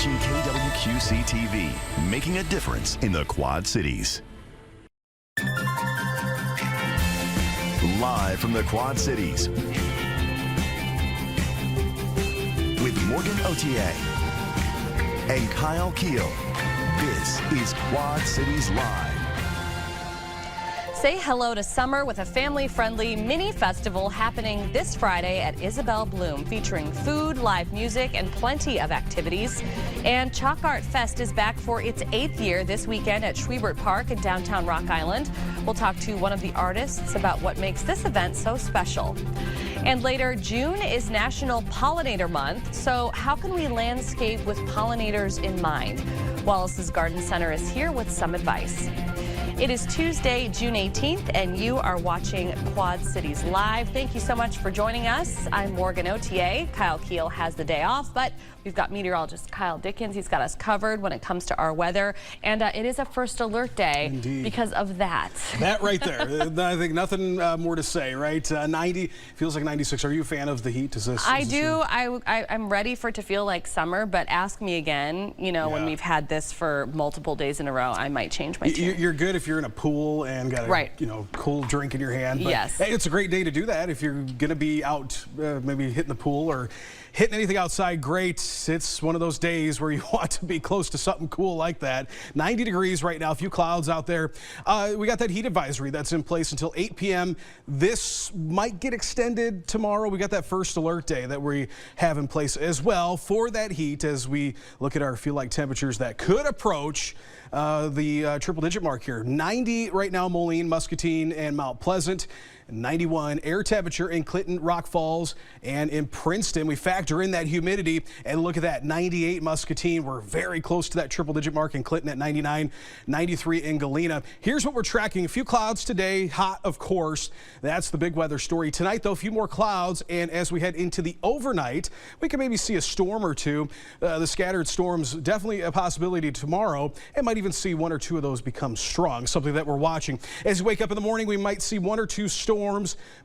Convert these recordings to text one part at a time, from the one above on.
watching KWQC TV, making a difference in the Quad Cities. Live from the Quad Cities, with Morgan Otier and Kyle Keel, this is Quad Cities Live. Say hello to summer with a family-friendly mini festival happening this Friday at Isabel Bloom, featuring food, live music, and plenty of activities. And Chalk Art Fest is back for its 8th year this weekend at Schwiebert Park in downtown Rock Island. We'll talk to one of the artists about what makes this event so special. And later, June is National Pollinator Month, so how can we landscape with pollinators in mind? Wallace's Garden Center is here with some advice. It is Tuesday, June 18th, and you are watching Quad Cities Live. Thank you so much for joining us. I'm Morgan Otier. Kyle Keel has the day off, but we've got meteorologist Kyle Dickens. He's got us covered when it comes to our weather, and it is a first alert day. Indeed. Because of that. That right there. I think nothing more to say, right? 90 feels like 96. Are you a fan of the heat? I do. I'm ready for it to feel like summer, but ask me again, you know, when we've had this for multiple days in a row, I might change my tune. You're good if you're in a pool and got a cool drink in your hand. But yes. Hey, it's a great day to do that. If you're going to be out maybe hitting the pool or hitting anything outside, great. It's one of those days where you want to be close to something cool like that. 90 degrees right now, a few clouds out there. We got that heat advisory that's in place until 8 p.m. This might get extended tomorrow. We got that first alert day that we have in place as well for that heat as we look at our feel-like temperatures that could approach the triple-digit mark here. 90 right now, Moline, Muscatine, and Mount Pleasant. 91 air temperature in Clinton, Rock Falls, and in Princeton. We factor in that humidity and look at that. 98 Muscatine. We're very close to that triple-digit mark in Clinton at 99, 93 in Galena. Here's what we're tracking. A few clouds today, hot of course. That's the big weather story. Tonight though, a few more clouds, and as we head into the overnight, we can maybe see a storm or two. The scattered storms, definitely a possibility tomorrow, and might even see one or two of those become strong, something that we're watching. As we wake up in the morning, we might see one or two storms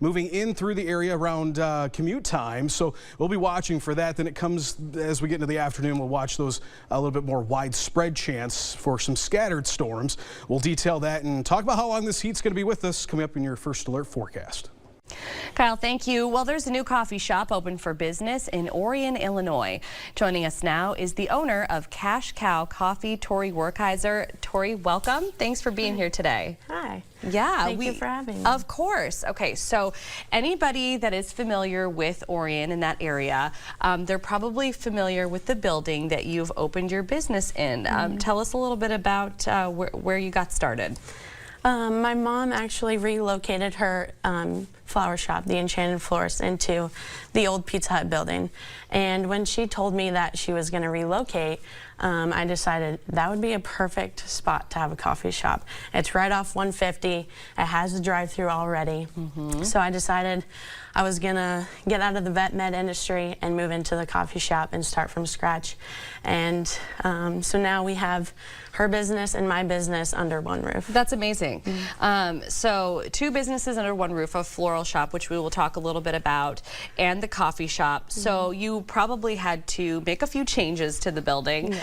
moving in through the area around commute time, so we'll be watching for that. Then it comes as we get into the afternoon, we'll watch those a little bit more widespread chance for some scattered storms. We'll detail that and talk about how long this heat's going to be with us coming up in your first alert forecast. Kyle, thank you. Well, there's a new coffee shop open for business in Orion, Illinois. Joining us now is the owner of Cash Cow Coffee, Tori Werkheiser. Tori, welcome. Thanks for being here today. Hi. Yeah. Thank you for having me. Of course. Okay, so anybody that is familiar with Orion in that area, they're probably familiar with the building that you've opened your business in. Tell us a little bit about where you got started. My mom actually relocated her flower shop, the Enchanted Florist, into the old Pizza Hut building. And when she told me that she was going to relocate, I decided that would be a perfect spot to have a coffee shop. It's right off 150. It has a drive-through already. So I decided I was going to get out of the vet med industry and move into the coffee shop and start from scratch. And so now we have her business and my business under one roof. That's amazing. So two businesses under one roof, a floral shop, which we will talk a little bit about, and the coffee shop. So you probably had to make a few changes to the building.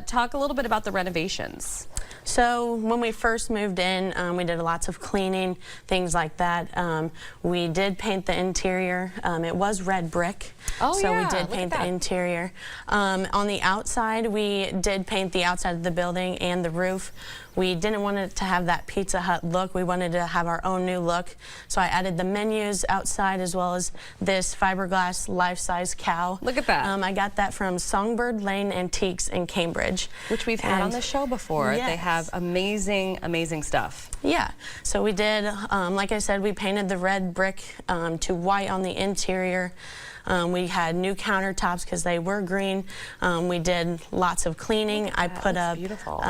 Talk a little bit about the renovations. So when we first moved in, we did lots of cleaning, things like that. We did paint the interior. It was red brick, so we did paint the interior. On the outside, we did paint the outside of the building and the roof. We didn't want it to have that Pizza Hut look. We wanted to have our own new look. So I added the menus outside as well as this fiberglass life-size cow. Look at that. I got that from Songbird Lane Antiques in Cambridge. Which we've had on the show before. Yes. They have amazing, amazing stuff. Yeah, so we did, like I said, we painted the red brick to white on the interior. We had new countertops because they were green. We did lots of cleaning. I put up beautiful.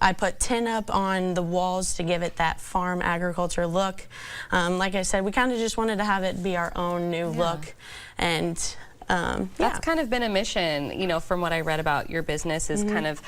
I put tin up on the walls to give it that farm agriculture look. Like I said, we kind of just wanted to have it be our own new look. And That's kind of been a mission, you know, from what I read about your business is kind of,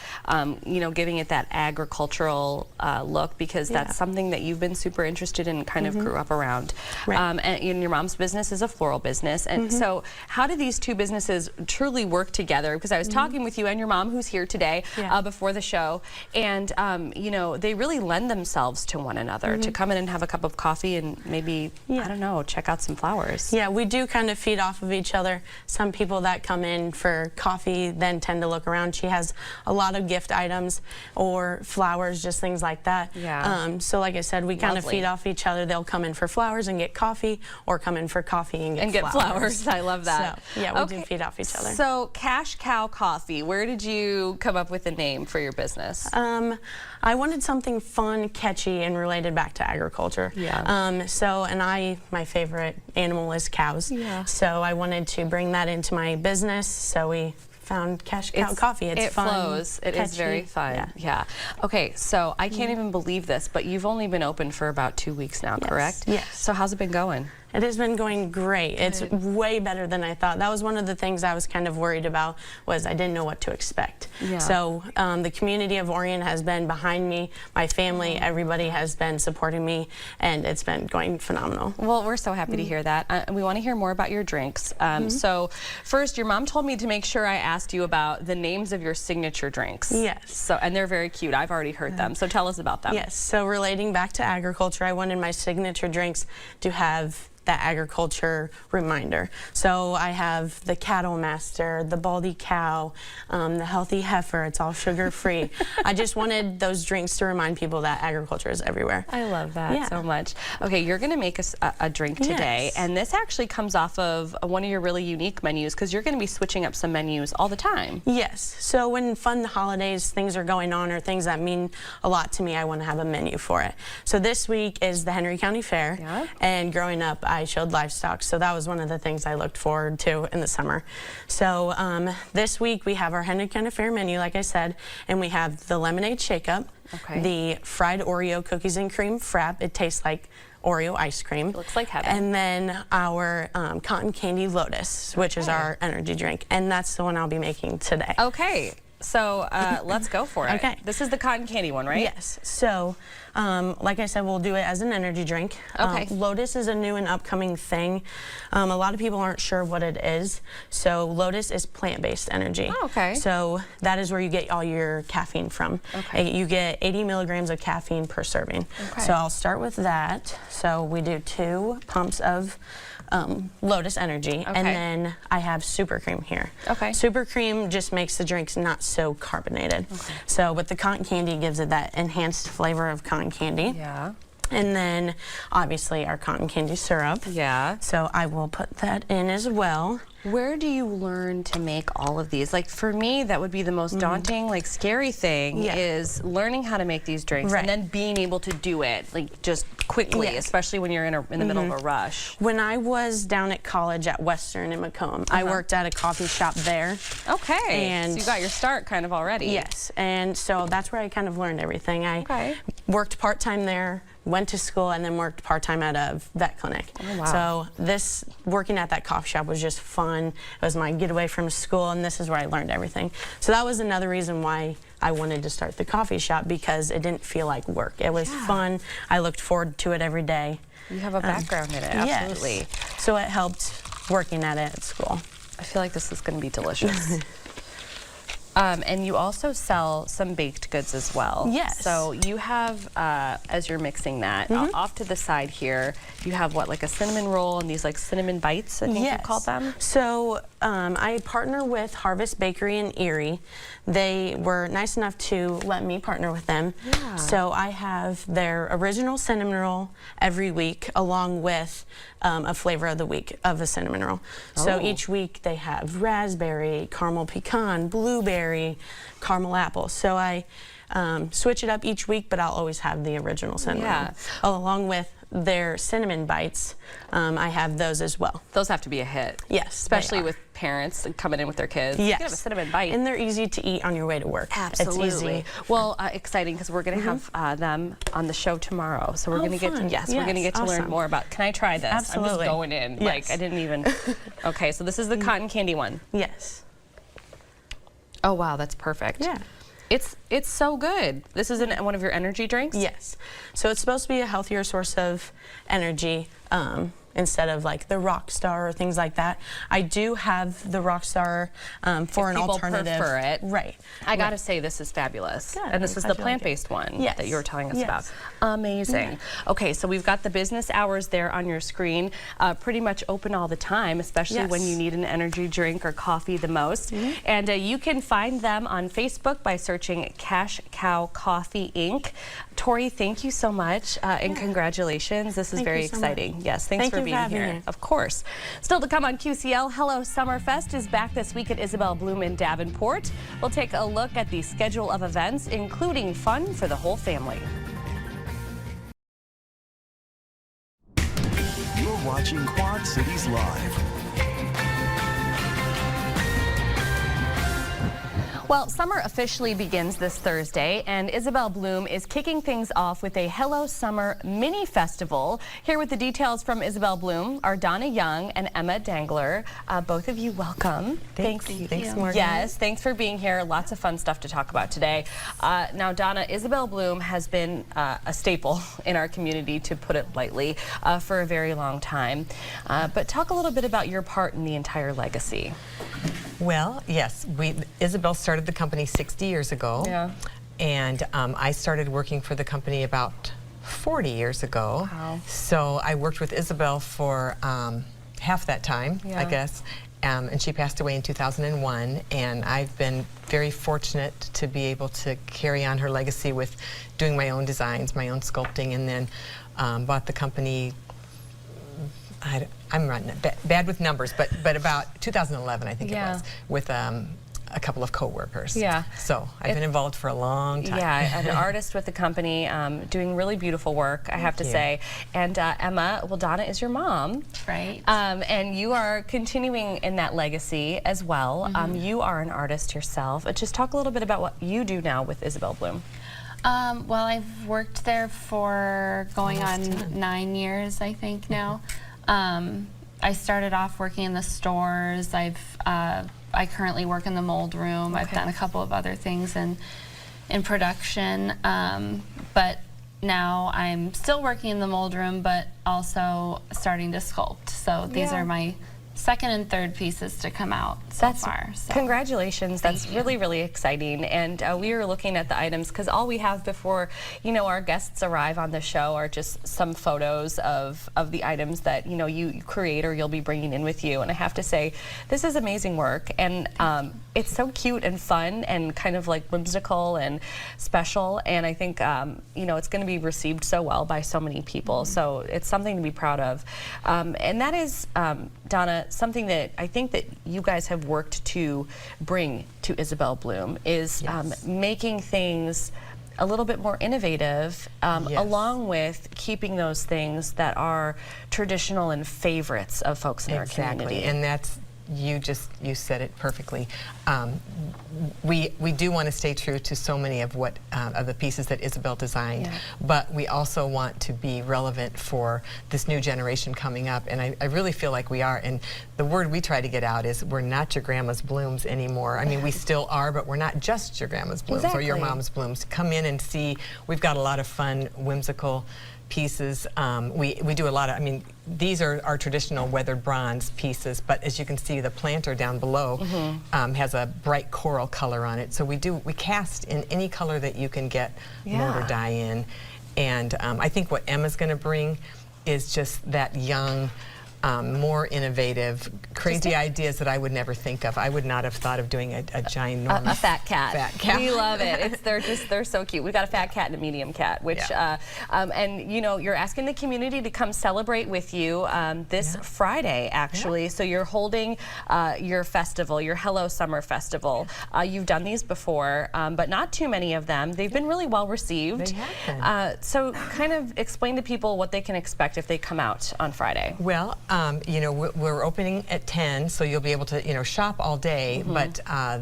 you know, giving it that agricultural look, because that's something that you've been super interested in and kind of grew up around. Right. And your mom's business is a floral business. And so how do these two businesses truly work together? Because I was talking with you and your mom, who's here today, before the show, and, you know, they really lend themselves to one another, to come in and have a cup of coffee and maybe, I don't know, check out some flowers. Yeah, we do kind of feed off of each other. Some people that come in for coffee then tend to look around. She has a lot of gift items or flowers, just things like that. Yeah. So like I said, we kind of Lovely. feed off each other. They'll come in for flowers and get coffee, or come in for coffee and get flowers. I love that. So, yeah, we do feed off each other. So Cash Cow Coffee, where did you come up with the name for your business? I wanted something fun, catchy, and related back to agriculture. Yeah. And my favorite animal is cows. Yeah. So I wanted to bring that into my business. So we found Cash Cow Coffee. It's fun. It flows. It is very catchy. fun. Yeah. Okay, so I can't even believe this, but you've only been open for about 2 weeks now, correct? Yes. So how's it been going? It has been going great. It's way better than I thought. That was one of the things I was kind of worried about, was I didn't know what to expect. Yeah. So the community of Orion has been behind me. My family, everybody has been supporting me, and it's been going phenomenal. Well, we're so happy to hear that. We want to hear more about your drinks. So first, your mom told me to make sure I asked you about the names of your signature drinks. Yes. So, and they're very cute. I've already heard them. So tell us about them. Yes. So relating back to agriculture, I wanted my signature drinks to have that agriculture reminder. So I have the Cattle Master, the Baldy Cow, the Healthy Heifer. It's all sugar-free. I just wanted those drinks to remind people that agriculture is everywhere. I love that so much. Okay, you're going to make us a drink today, and this actually comes off of one of your really unique menus, because you're going to be switching up some menus all the time. Yes. So when fun holidays, things are going on, or things that mean a lot to me, I want to have a menu for it. So this week is the Henry County Fair, and growing up, I showed livestock, so that was one of the things I looked forward to in the summer. So this week we have our Henry County Fair menu, like I said, and we have the lemonade shake-up, the fried Oreo cookies and cream frap. It tastes like Oreo ice cream. It looks like heaven. And then our cotton candy lotus, which is our energy drink, and that's the one I'll be making today. Okay. So let's go for it. Okay. This is the cotton candy one, right? Yes. So, like I said, we'll do it as an energy drink. Okay. Lotus is a new and upcoming thing. A lot of people aren't sure what it is. So Lotus is plant-based energy. Oh, okay. So that is where you get all your caffeine from. Okay. You get 80 milligrams of caffeine per serving. Okay. So I'll start with that. So we do 2 pumps of Lotus Energy, and then I have Super Cream here. Okay. Super Cream just makes the drinks not so carbonated. So with the cotton candy, gives it that enhanced flavor of cotton candy. Yeah. And then obviously our cotton candy syrup. Yeah. So I will put that in as well. Where do you learn to make all of these? Like for me, that would be the most daunting, like scary thing is learning how to make these drinks and then being able to do it like just quickly, especially when you're in the middle of a rush. When I was down at college at Western in Macomb, I worked at a coffee shop there. Okay. And so you got your start kind of already. Yes, and so that's where I kind of learned everything. I worked part-time there, went to school, and then worked part-time at a vet clinic. Oh, wow. So working at that coffee shop was just fun. It was my getaway from school, and this is where I learned everything. So that was another reason why I wanted to start the coffee shop, because it didn't feel like work. It was fun. I looked forward to it every day. You have a background in it, absolutely. Yes. So it helped working at it at school. I feel like this is going to be delicious. And you also sell some baked goods as well. Yes. So you have, as you're mixing that, off to the side here, you have what, like a cinnamon roll and these like cinnamon bites, I think you called them? So I partner with Harvest Bakery in Erie. They were nice enough to let me partner with them. Yeah. So I have their original cinnamon roll every week, along with a flavor of the week of a cinnamon roll. So each week they have raspberry, caramel pecan, blueberry, caramel apple. So I switch it up each week, but I'll always have the original cinnamon. Yeah. Along with their cinnamon bites, I have those as well. Those have to be a hit. Yes, especially they are. with parents coming in with their kids. Yes. You can have a cinnamon bite. And they're easy to eat on your way to work. Absolutely. It's easy. Well, exciting because we're going to have them on the show tomorrow. So we're going to get to, fun. we're going to get to learn Awesome. more about. Can I try this? I'm Absolutely. just going in. Yes. Like I didn't even. Okay, so this is the cotton candy one. Yes. Oh wow, that's perfect. Yeah. It's so good. This is one of your energy drinks? Yes. So it's supposed to be a healthier source of energy instead of like the Rockstar or things like that. I do have the Rockstar for an People alternative. prefer it. Right. I gotta say this is fabulous. Good. And this I'm is glad the you like it. plant-based one Yes. that you were telling us Yes. about. Amazing. Okay, so we've got the business hours there on your screen, pretty much open all the time, especially when Yes. you need an energy drink or coffee the most. And you can find them on Facebook by searching Cash Cow Coffee Inc. Tori, thank you so much and congratulations. This is Thank very you so exciting. much. Yes, thanks Thank for you for being having here. me. Of course. Still to come on QCL, Hello Summerfest is back this week at Isabel Bloom in Davenport. We'll take a look at the schedule of events, including fun for the whole family. You're watching Quad Cities Live. Well, summer officially begins this Thursday, and Isabel Bloom is kicking things off with a Hello Summer mini festival. Here with the details from Isabel Bloom are Donna Young and Emma Dangler. Both of you, welcome. Thanks, Morgan. Yes, thanks for being here. Lots of fun stuff to talk about today. Now, Donna, Isabel Bloom has been a staple in our community, to put it lightly, for a very long time. But talk a little bit about your part in the entire legacy. Well, yes, Isabel started the company 60 years ago. Yeah. And I started working for the company about 40 years ago. Wow. So I worked with Isabel for half that time, Yeah. I guess. And she passed away in 2001. And I've been very fortunate to be able to carry on her legacy with doing my own designs, my own sculpting, and then bought the company. I'm running bad with numbers, but about 2011, I think Yeah. it was, with a couple of co-workers. Yeah. So I've been involved for a long time. Yeah, an artist with the company, doing really beautiful work, I have to say. And Emma, well, Donna is your mom. Right. And you are continuing in that legacy as well. You are an artist yourself. Just talk a little bit about what you do now with Isabel Bloom. Well, I've worked there for going on 9 years, I think now. I started off working in the stores. I currently work in the mold room. I've done a couple of other things in production, but now I'm still working in the mold room, but also starting to sculpt. So these are my second and third pieces to come out so far. So. Congratulations. That's really, really exciting. And we were looking at the items because all we have before, our guests arrive on the show are just some photos of the items that, you create or you'll be bringing in with you. And I have to say, this is amazing work. And it's so cute and fun and kind of like whimsical and special. And I think, it's going to be received so well by so many people. So it's something to be proud of. And that is, Donna, something that I think that you guys have worked to bring to Isabel Bloom is making things a little bit more innovative, along with keeping those things that are traditional and favorites of folks in our community. And that's, you said it perfectly. We do want to stay true to so many of of the pieces that Isabel designed, but we also want to be relevant for this new generation coming up, and I really feel like we are. And the word we try to get out is we're not your grandma's blooms anymore. I mean, we still are, but we're not just your grandma's blooms or your mom's blooms. Come in and see. We've got a lot of fun, whimsical pieces. We do a lot of, these are our traditional weathered bronze pieces, but as you can see, the planter down below has a bright coral color on it. So we cast in any color that you can get mold or dye in. And I think what Emma's going to bring is just that young, more innovative, crazy ideas that I would never think of. I would not have thought of doing a ginormous a fat cat. Fat cat. We love it. They're so cute. We've got a fat cat and a medium cat, which and you know, you're asking the community to come celebrate with you this Friday, actually. So you're holding your festival, your Hello Summer Festival. You've done these before, but not too many of them. They've been really well received. They have been. So kind of explain to people what they can expect if they come out on Friday. Well, you know, we're opening at 10, so you'll be able to, you know, shop all day, but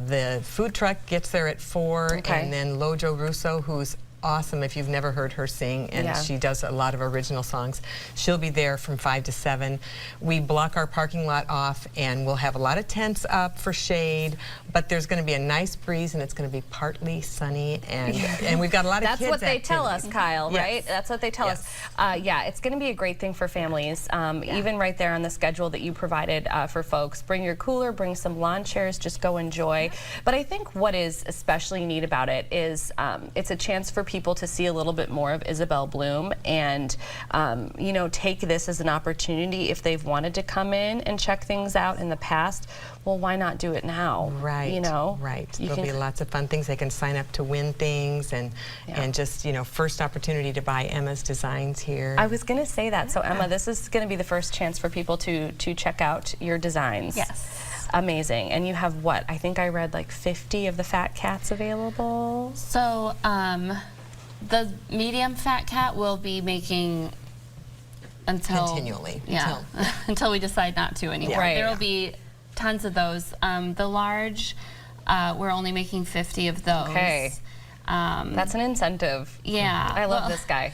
the food truck gets there at 4, and then Lojo Russo, who's awesome if you've never heard her sing, and she does a lot of original songs. She'll be there from 5 to 7. We block our parking lot off, and we'll have a lot of tents up for shade, but there's going to be a nice breeze, and it's going to be partly sunny, and we've got a lot of kids That's what they tell us, activities. Kyle, Yes. right? That's what they tell us. Yeah, it's going to be a great thing for families. Even right there on the schedule that you provided for folks. Bring your cooler, bring some lawn chairs, just go enjoy. But I think what is especially neat about it is it's a chance for people to see a little bit more of Isabel Bloom and, you know, take this as an opportunity if they've wanted to come in and check things out in the past. Well, why not do it now? Right. You know? Right. There'll be lots of fun things. They can sign up to win things and just, you know, first opportunity to buy Emma's designs here. I was going to say that. So, Emma, this is going to be the first chance for people to check out your designs. Yes. Amazing. And you have what? I think I read like 50 of the fat cats available. So the medium fat cat will be making until Continually. until we decide not to anymore. Right. There will be tons of those. The large, we're only making 50 of those. Okay. That's an incentive. Yeah. I love this guy.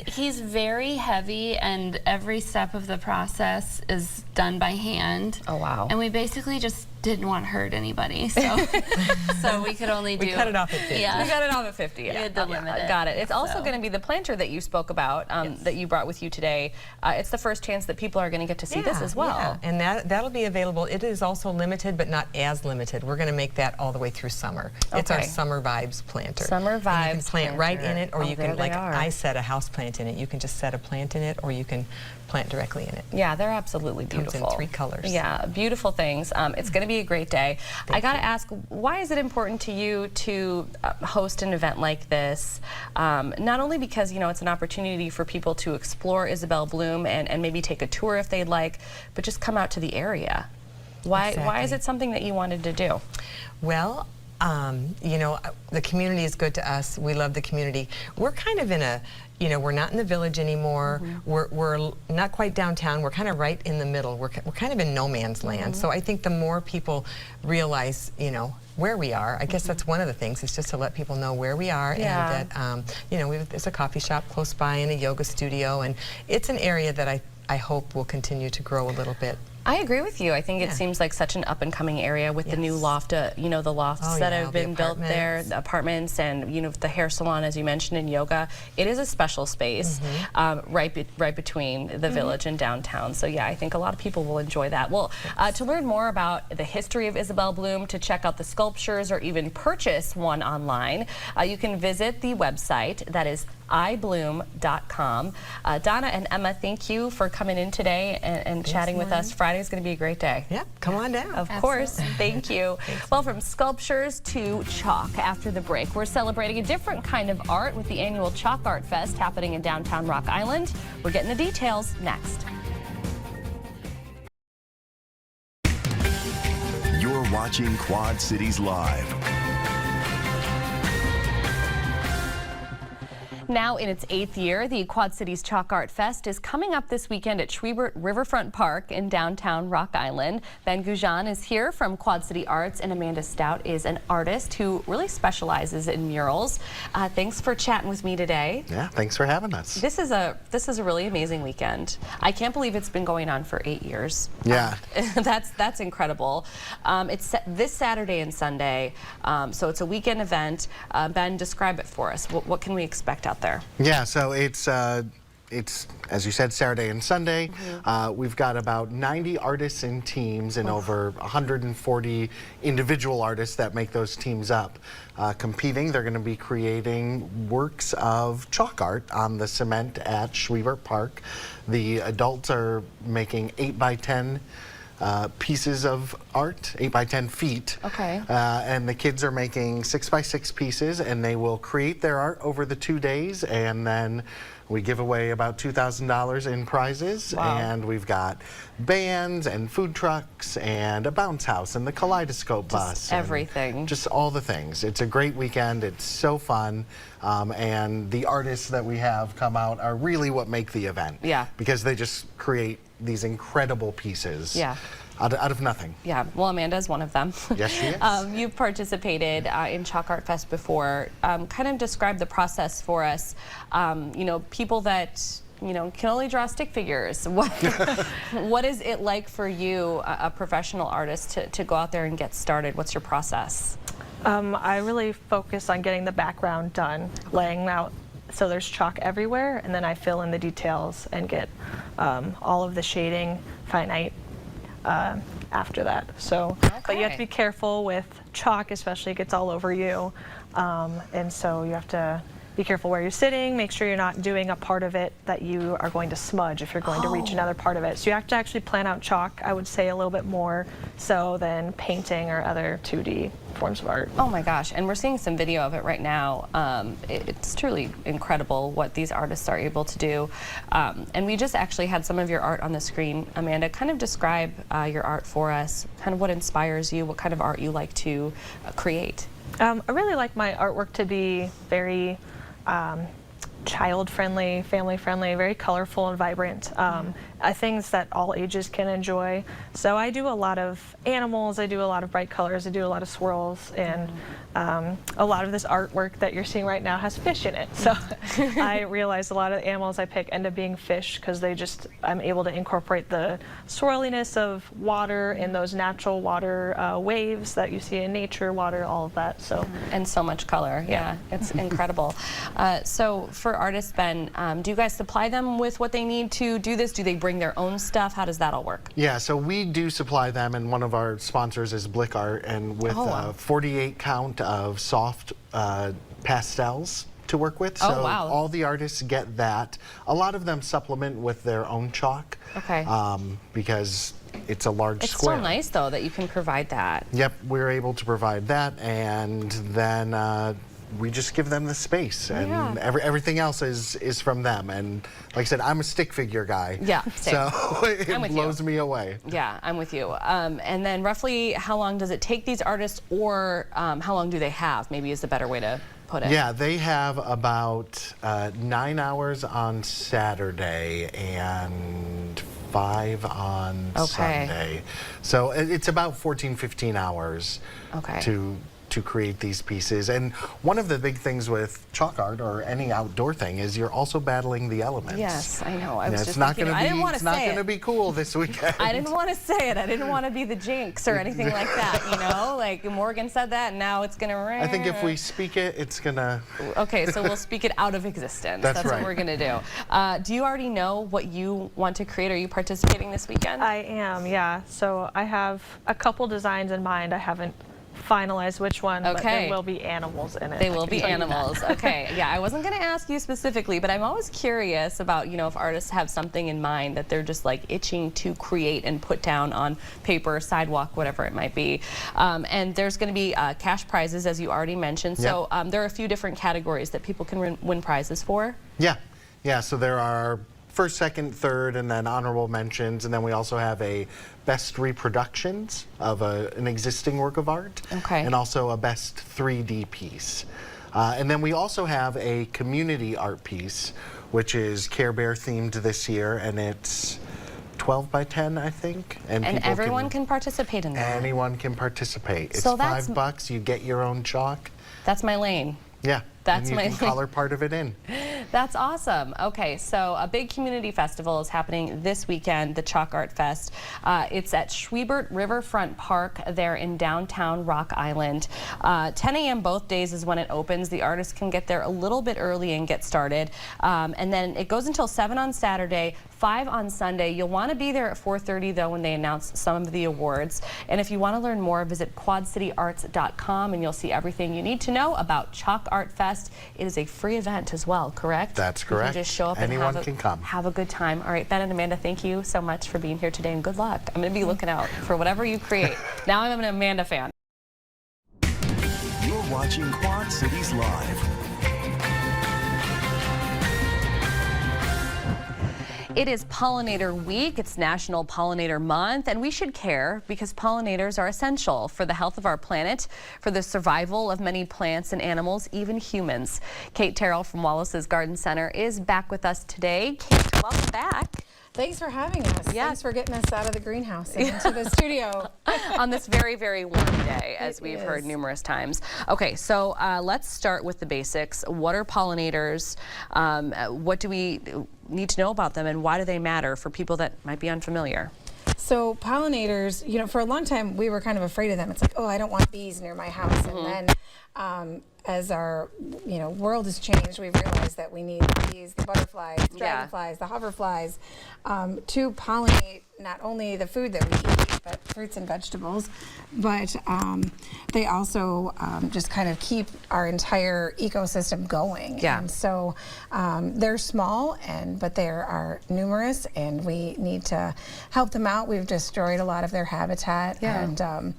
He's very heavy, and every step of the process is done by hand. Oh, wow. And we basically just didn't want to hurt anybody, so so we could only do. We cut it off at 50. Yeah. We got it off at 50. We had to limit it. Got it. It's also So. going to be the planter that you spoke about, that you brought with you today. It's the first chance that people are going to get to see this as well. Yeah. And that'll be available. It is also limited, but not as limited. We're going to make that all the way through summer. It's our Okay. Summer Vibes planter. Summer And you can Vibes plant right in planter. it, or Oh, you there can, they like are. I set a house plant in it. You can just set a plant in it, or you can plant directly in it. Yeah, they're absolutely Comes beautiful. in 3 colors. Yeah, beautiful things. It's going to be a great day. I got to ask, why is it important to you to host an event like this? Not only because, you know, it's an opportunity for people to explore Isabel Bloom and maybe take a tour if they'd like, but just come out to the area. Why is Exactly. it something that you wanted to do? Well, you know, the community is good to us. We love the community. We're kind of in a, you know, we're not in the village anymore. We're not quite downtown. We're kind of right in the middle. We're kind of in no man's land. So I think the more people realize, you know, where we are, I guess that's one of the things, is just to let people know where we are, Yeah. and that, you know, there's a coffee shop close by and a yoga studio, and it's an area that I hope will continue to grow a little bit. I agree with you. I think it seems like such an up-and-coming area with the new loft, you know, the lofts that have been built there, the apartments, and, you know, the hair salon, as you mentioned, and yoga. It is a special space right between the village and downtown. So, yeah, I think a lot of people will enjoy that. Well, to learn more about the history of Isabel Bloom, to check out the sculptures, or even purchase one online, you can visit the website. That is ibloom.com. Donna and Emma, thank you for coming in today and chatting with us. Friday's going to be a great day. Yeah, come on down. Of course. Thank you. Well, from sculptures to chalk, after the break, we're celebrating a different kind of art with the annual Chalk Art Fest happening in downtown Rock Island. We're getting the details next. You're watching Quad Cities Live. Now in its 8th year, the Quad Cities Chalk Art Fest is coming up this weekend at Schwiebert Riverfront Park in downtown Rock Island. Ben Goujon is here from Quad City Arts, and Amanda Stout is an artist who really specializes in murals. Thanks for chatting with me today. Yeah, thanks for having us. This is a really amazing weekend. I can't believe it's been going on for 8 years. Yeah. That's incredible. It's this Saturday and Sunday, so it's a weekend event. Ben, describe it for us. What can we expect out there? Yeah, so it's it's, as you said, Saturday and Sunday. We've got about 90 artists and teams and over 140 individual artists that make those teams up. Competing, they're going to be creating works of chalk art on the cement at Schwiebert Park. The adults are making 8x10 pieces of art, 8x10 feet. Okay. And the kids are making 6x6 pieces, and they will create their art over the 2 days, and then we give away about $2,000 in prizes. Wow. And we've got bands and food trucks and a bounce house and the Kaleidoscope bus. and everything. Just all the things. It's a great weekend. It's so fun. And the artists that we have come out are really what make the event. Yeah. Because they just create these incredible pieces. Yeah. Out of nothing. Yeah, well, Amanda's one of them. Yes, she is. You've participated in Chalk Art Fest before. Kind of describe the process for us. You know, people that can only draw stick figures. What is it like for you, a professional artist, to go out there and get started? What's your process? I really focus on getting the background done, laying out. So there's chalk everywhere, and then I fill in the details and get all of the shading finite after that. So, but you have to be careful with chalk, especially it gets all over you, and so you have to be careful where you're sitting, make sure you're not doing a part of it that you are going to smudge if you're going to reach another part of it. So you have to actually plan out chalk, I would say, a little bit more so than painting or other 2D forms of art. Oh my gosh, and we're seeing some video of it right now. It's truly incredible what these artists are able to do. And we just actually had some of your art on the screen. Amanda, kind of describe your art for us, kind of what inspires you, what kind of art you like to create. I really like my artwork to be very child-friendly, family-friendly, very colorful and vibrant, things that all ages can enjoy. So I do a lot of animals, I do a lot of bright colors, I do a lot of swirls, and a lot of this artwork that you're seeing right now has fish in it. So I realize a lot of the animals I pick end up being fish because I'm able to incorporate the swirliness of water and those natural water waves that you see in nature, water, all of that. So And so much color, yeah, it's incredible. So for artists, Ben, do you guys supply them with what they need to do this? Do they bring their own stuff? How does that all work? Yeah, so we do supply them, and one of our sponsors is Blick Art, and with a 48 count of soft pastels to work with. So wow. all the artists get that. A lot of them supplement with their own chalk. Okay. Because it's a large It's square. so nice, though, that you can provide that. Yep, we're able to provide that, and then we just give them the space, and everything else is from them. And like I said, I'm a stick figure guy. Yeah, same. So it blows me away. Yeah, I'm with you. And then roughly how long does it take these artists, or how long do they have, maybe is the better way to put it? Yeah, they have about 9 hours on Saturday and 5 on Sunday. So it's about 14, 15 hours to create these pieces. And one of the big things with chalk art or any outdoor thing is you're also battling the elements. Yes, I know. I was it's just not thinking, going to be it's not going to be cool this weekend. I didn't want to say it. I didn't want to be the jinx or anything like that, you know? Like Morgan said that, and now it's going to rain. I think if we speak it, it's going to... Okay, so we'll speak it out of existence. That's what right. we're going to do. Do you already know what you want to create? Are you participating this weekend? I am, yeah. So I have a couple designs in mind. I haven't finalized which one, but there will be animals in it. They will be animals. Okay, yeah, I wasn't going to ask you specifically, but I'm always curious about, if artists have something in mind that they're just like itching to create and put down on paper, sidewalk, whatever it might be. And there's going to be cash prizes, as you already mentioned. So there are a few different categories that people can win prizes for. Yeah, so there are first, second, third, and then honorable mentions, and then we also have a best reproductions of an existing work of art, and also a best 3D piece. And then we also have a community art piece, which is Care Bear themed this year, and it's 12 by 10, I think. And everyone can participate in that. Anyone can participate. It's so that's $5. You get your own chalk. That's my lane. Yeah. That's and you my can color part of it in. That's awesome. Okay, so a big community festival is happening this weekend, the Chalk Art Fest. It's at Schwiebert Riverfront Park there in downtown Rock Island. 10 a.m. both days is when it opens. The artists can get there a little bit early and get started. And then it goes until 7 on Saturday, 5 on Sunday. You'll want to be there at 4:30 though when they announce some of the awards. And if you want to learn more, visit quadcityarts.com and you'll see everything you need to know about Chalk Art Fest. It is a free event as well, correct? That's correct. You can just show up Anyone and can come. have a good time. All right, Ben and Amanda, thank you so much for being here today and good luck. I'm going to be looking out for whatever you create. Now I'm an Amanda fan. You're watching Quad Cities Live. It is Pollinator Week. It's National Pollinator Month, and we should care because pollinators are essential for the health of our planet, for the survival of many plants and animals, even humans. Kate Terrell from Wallace's Garden Center is back with us today. Kate, welcome back. Thanks for having us. Yeah. Thanks for getting us out of the greenhouse and into the studio. On this very, very warm day, as we've heard numerous times. Okay, so let's start with the basics. What are pollinators? What do we need to know about them, and why do they matter for people that might be unfamiliar? So pollinators, you know, for a long time we were kind of afraid of them. It's like, oh, I don't want bees near my house. And then as our, world has changed, we've realized that we need bees, the butterflies, dragonflies, the hoverflies, to pollinate not only the food that we eat, but fruits and vegetables, but they also just kind of keep our entire ecosystem going. Yeah. And so they're small, but they are numerous, and we need to help them out. We've destroyed a lot of their habitat, and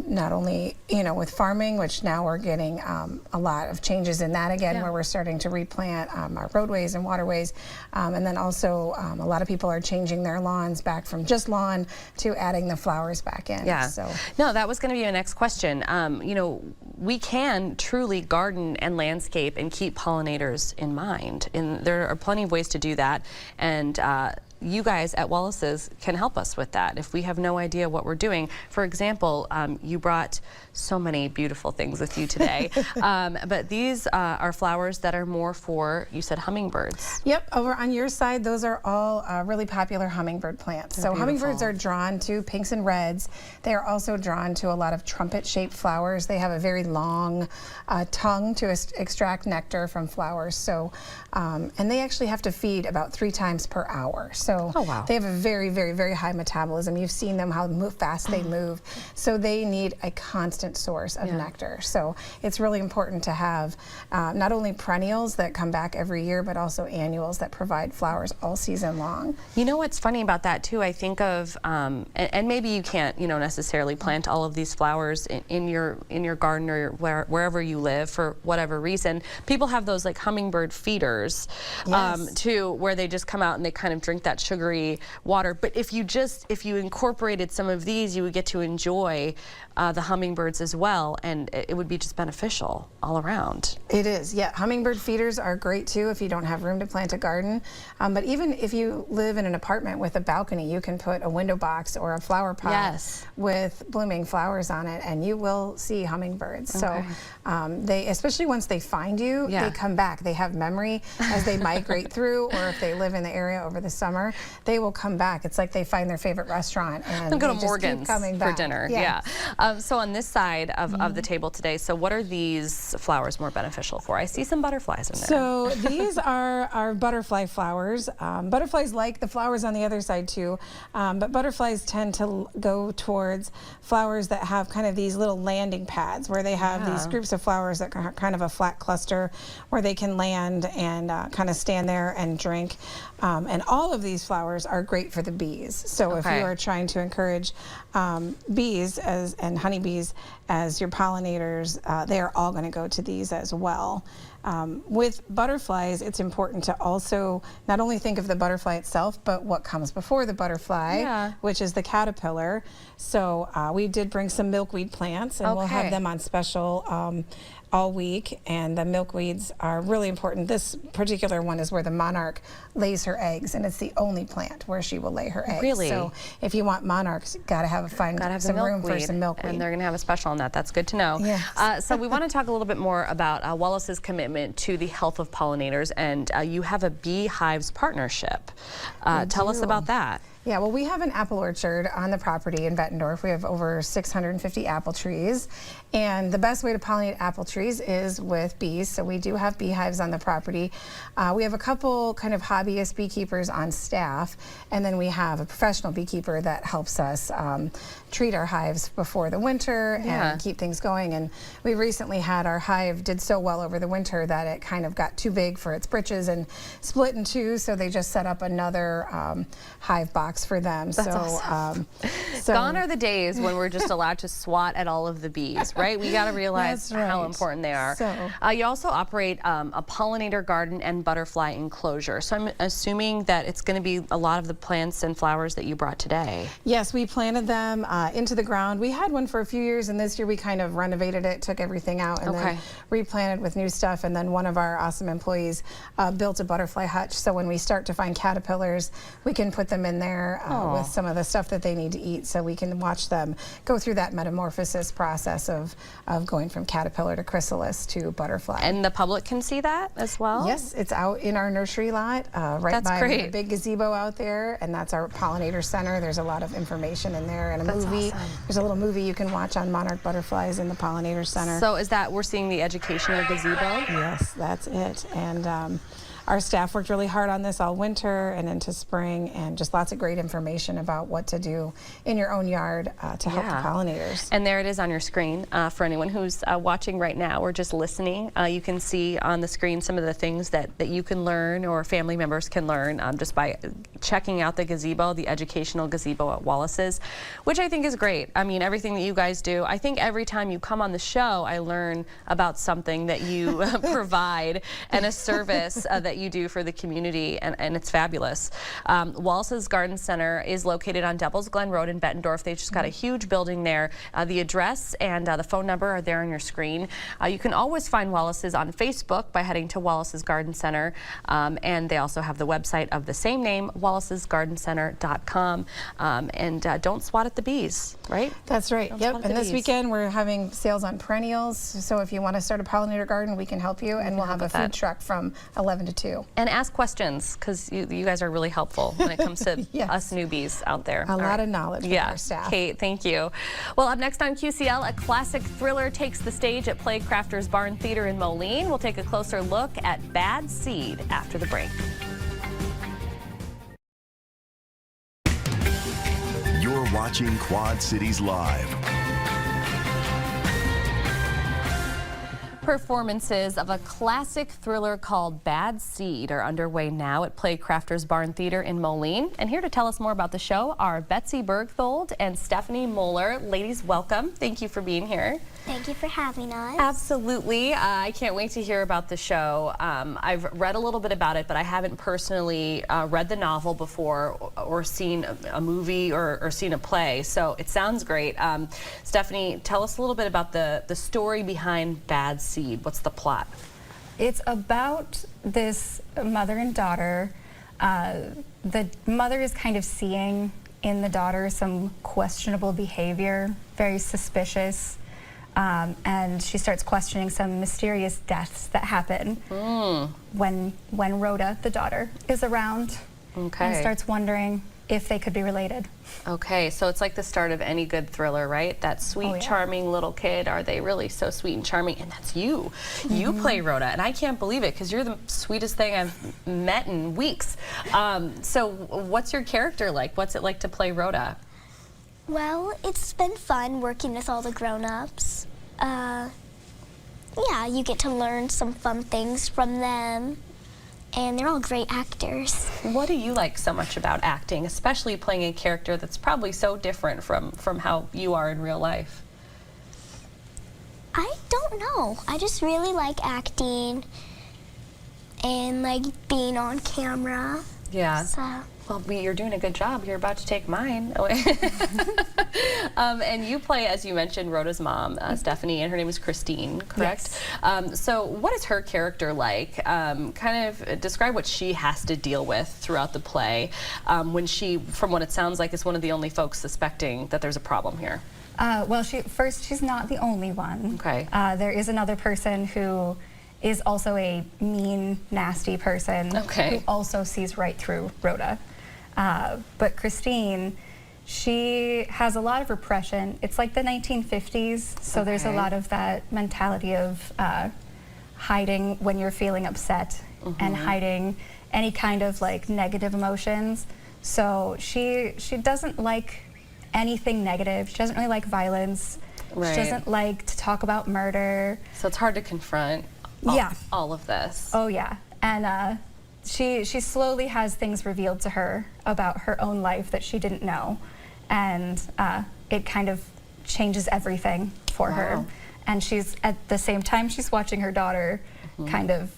not only with farming, which now we're getting a lot of changes in that again, where we're starting to replant our roadways and waterways, and then also a lot of people are changing their lawns back from just lawn to adding the flowers back in. Yeah. So no, that was going to be my next question. We can truly garden and landscape and keep pollinators in mind, and there are plenty of ways to do that. And you guys at Wallace's can help us with that if we have no idea what we're doing. For example, you brought so many beautiful things with you today, but these are flowers that are more for, you said, hummingbirds. Yep, over on your side, those are all really popular hummingbird plants. So hummingbirds are drawn to pinks and reds. They are also drawn to a lot of trumpet-shaped flowers. They have a very long tongue to extract nectar from flowers. So, and they actually have to feed about 3 times per hour. So they have a very, very, very high metabolism. You've seen them, how fast they move. So they need a constant source of nectar. So it's really important to have not only perennials that come back every year, but also annuals that provide flowers all season long. You know what's funny about that too? I think of, and maybe you can't, necessarily plant all of these flowers in your garden or wherever you live for whatever reason. People have those like hummingbird feeders, too, where they just come out and they kind of drink that sugary water. But if you incorporated some of these, you would get to enjoy the hummingbirds as well, and it would be just beneficial all around. It is, yeah. Hummingbird feeders are great too if you don't have room to plant a garden. But even if you live in an apartment with a balcony, you can put a window box or a flower pot with blooming flowers on it, and you will see hummingbirds. So they, especially once they find you, they come back. They have memory as they migrate through, or if they live in the area over the summer, they will come back. It's like they find their favorite restaurant and they'll go they to just Morgan's keep coming back for dinner. So on this side of the table today, so what are these flowers more beneficial for? I see some butterflies in there. So these are our butterfly flowers. Butterflies like the flowers on the other side too, but butterflies tend to go towards flowers that have kind of these little landing pads where they have these groups of flowers that are kind of a flat cluster where they can land and kind of stand there and drink. And all of these flowers are great for the bees. So if you are trying to encourage bees and honeybees as your pollinators, they are all going to go to these as well. With butterflies, it's important to also not only think of the butterfly itself, but what comes before the butterfly, which is the caterpillar. So we did bring some milkweed plants, and we'll have them on special all week, and the milkweeds are really important. This particular one is where the monarch lays her eggs, and it's the only plant where she will lay her eggs. Really? So if you want monarchs, got to find some room for some milkweed. And they're going to have a special on that. That's good to know. Yes. So we want to talk a little bit more about Wallace's commitment to the health of pollinators, and you have a beehives partnership. Tell us about that. Yeah, well, we have an apple orchard on the property in Bettendorf. We have over 650 apple trees, and the best way to pollinate apple trees is with bees. So we do have beehives on the property. We have a couple kind of hobbyist beekeepers on staff, and then we have a professional beekeeper that helps us treat our hives before the winter and keep things going. And we recently had our hive did so well over the winter that it kind of got too big for its britches and split in two, so they just set up another hive box for them. That's awesome. Gone are the days when we're just allowed to swat at all of the bees, right? We got to realize how important they are. So, you also operate a pollinator garden and butterfly enclosure. So I'm assuming that it's going to be a lot of the plants and flowers that you brought today. Yes, we planted them into the ground. We had one for a few years, and this year we kind of renovated it, took everything out, and then replanted with new stuff. And then one of our awesome employees built a butterfly hutch. So when we start to find caterpillars, we can put them in there with some of the stuff that they need to eat, so we can watch them go through that metamorphosis process of going from caterpillar to chrysalis to butterfly. And the public can see that as well? Yes, it's out in our nursery lot, right by the big gazebo out there, and that's our pollinator center. There's a lot of information in there, and a movie. Awesome. There's a little movie you can watch on monarch butterflies in the pollinator center. So is that we're seeing the educational gazebo? Yes, that's it. And our staff worked really hard on this all winter and into spring, and just lots of great information about what to do in your own yard to help the pollinators. And there it is on your screen for anyone who's watching right now or just listening. You can see on the screen some of the things that you can learn or family members can learn just by checking out the gazebo, the educational gazebo at Wallace's, which I think is great. I mean, everything that you guys do, I think every time you come on the show, I learn about something that you provide and a service that you do for the community, and it's fabulous. Wallace's Garden Center is located on Devil's Glen Road in Bettendorf. They've just got a huge building there. The address and the phone number are there on your screen. You can always find Wallace's on Facebook by heading to Wallace's Garden Center, and they also have the website of the same name, wallacesgardencenter.com. And don't swat at the bees, right? That's right. Yep. And this weekend we're having sales on perennials, so if you want to start a pollinator garden, we can help you, and we'll have a food truck from 11 to 2. And ask questions, because you guys are really helpful when it comes to us newbies out there. A lot of knowledge from our staff. Kate, thank you. Well, up next on QCL, a classic thriller takes the stage at Playcrafters Barn Theater in Moline. We'll take a closer look at Bad Seed after the break. You're watching Quad Cities Live. Performances of a classic thriller called Bad Seed are underway now at Playcrafters Barn Theater in Moline. And here to tell us more about the show are Betsy Bergthold and Stephanie Moeller. Ladies, welcome. Thank you for being here. Thank you for having us. Absolutely. I can't wait to hear about the show. I've read a little bit about it, but I haven't personally read the novel before or seen a movie or seen a play. So it sounds great. Stephanie, tell us a little bit about the story behind Bad Seed. What's the plot? It's about this mother and daughter. The mother is kind of seeing in the daughter some questionable behavior, very suspicious. And she starts questioning some mysterious deaths that happen when Rhoda, the daughter, is around, and starts wondering if they could be related. Okay, so it's like the start of any good thriller, right? That sweet, charming little kid. Are they really so sweet and charming? And that's you. You play Rhoda, and I can't believe it because you're the sweetest thing I've met in weeks. So what's your character like? What's it like to play Rhoda? Well, it's been fun working with all the grown-ups. Yeah, you get to learn some fun things from them, and they're all great actors. What do you like so much about acting, especially playing a character that's probably so different from how you are in real life? I don't don't know. I just really like acting and like being on camera. Yeah. So. Well, you're doing a good job. You're about to take mine. And you play, as you mentioned, Rhoda's mom, Stephanie, and her name is Christine, correct? Yes. So what is her character like? Kind of describe what she has to deal with throughout the play when she, from what it sounds like, is one of the only folks suspecting that there's a problem here. Well, she's not the only one. Okay. There is another person who is also a mean, nasty person who also sees right through Rhoda. But Christine, she has a lot of repression. It's like the 1950s, so there's a lot of that mentality of hiding when you're feeling upset and hiding any kind of like negative emotions. So she doesn't like anything negative. She doesn't really like violence. Right. She doesn't like to talk about murder. So it's hard to confront all of this. Oh yeah, and she slowly has things revealed to her about her own life that she didn't know, and it kind of changes everything for her. And she's, at the same time, she's watching her daughter kind of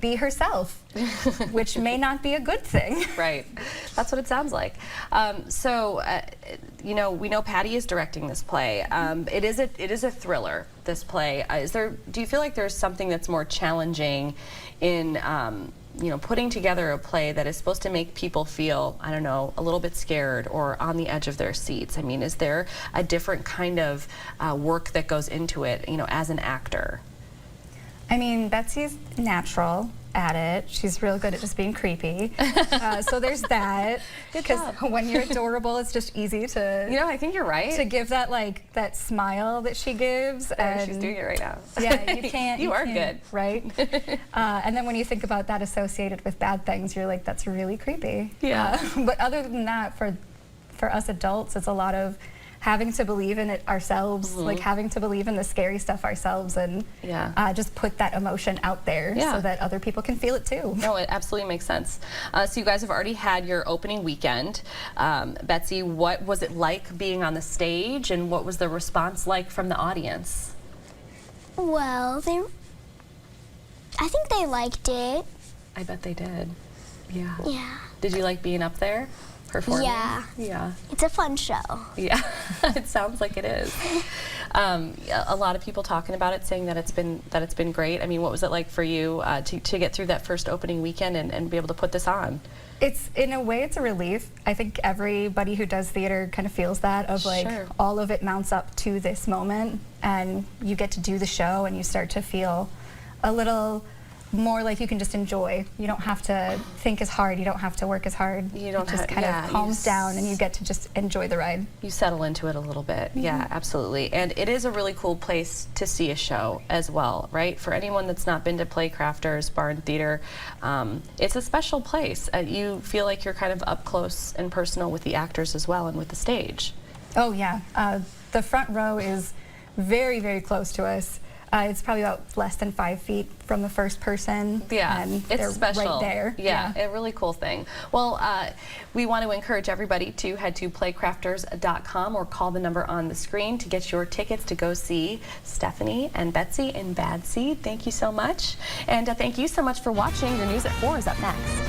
be herself, which may not be a good thing. Right. That's what it sounds like. You know, we know Patty is directing this play. It is a thriller, this play. Do you feel like there's something that's more challenging in you know, putting together a play that is supposed to make people feel, I don't know, a little bit scared or on the edge of their seats? I mean, is there a different kind of work that goes into it, you know, as an actor? I mean, Betsy's natural at it. She's real good at just being creepy. So there's that. Because when you're adorable, it's just easy to... You know, I think you're right. To give that, like, that smile that she gives. And she's doing it right now. Yeah, you can't... You are good. Right? And then when you think about that associated with bad things, you're like, that's really creepy. Yeah. But other than that, for us adults, it's a lot of having to believe in it ourselves, like having to believe in the scary stuff ourselves, and just put that emotion out there so that other people can feel it too. No, it absolutely makes sense. So you guys have already had your opening weekend. Betsy, what was it like being on the stage, and what was the response like from the audience? Well, I think they liked it. I bet they did. Yeah. Yeah. Did you like being up there? Performing? Yeah. Yeah. It's a fun show. Yeah, it sounds like it is. A lot of people talking about it, saying that it's been great. I mean, what was it like for you to get through that first opening weekend and be able to put this on? It's, in a way, it's a relief. I think everybody who does theater kind of feels that, of like all of it mounts up to this moment, and you get to do the show and you start to feel a little more like you can just enjoy. You don't have to think as hard. You don't have to work as hard. You don't it just kind of calms down, and you get to just enjoy the ride. You settle into it a little bit. Yeah, absolutely. And it is a really cool place to see a show as well, right? For anyone that's not been to Playcrafters Barn Theater, it's a special place. You feel like you're kind of up close and personal with the actors as well, and with the stage. Oh yeah, the front row is very, very close to us. It's probably about less than 5 feet from the first person. Yeah, and it's they're special. Right there. Yeah, a really cool thing. Well, we want to encourage everybody to head to playcrafters.com or call the number on the screen to get your tickets to go see Stephanie and Betsy in Bad Seed. Thank you so much. And thank you so much for watching. Your News at 4 is up next.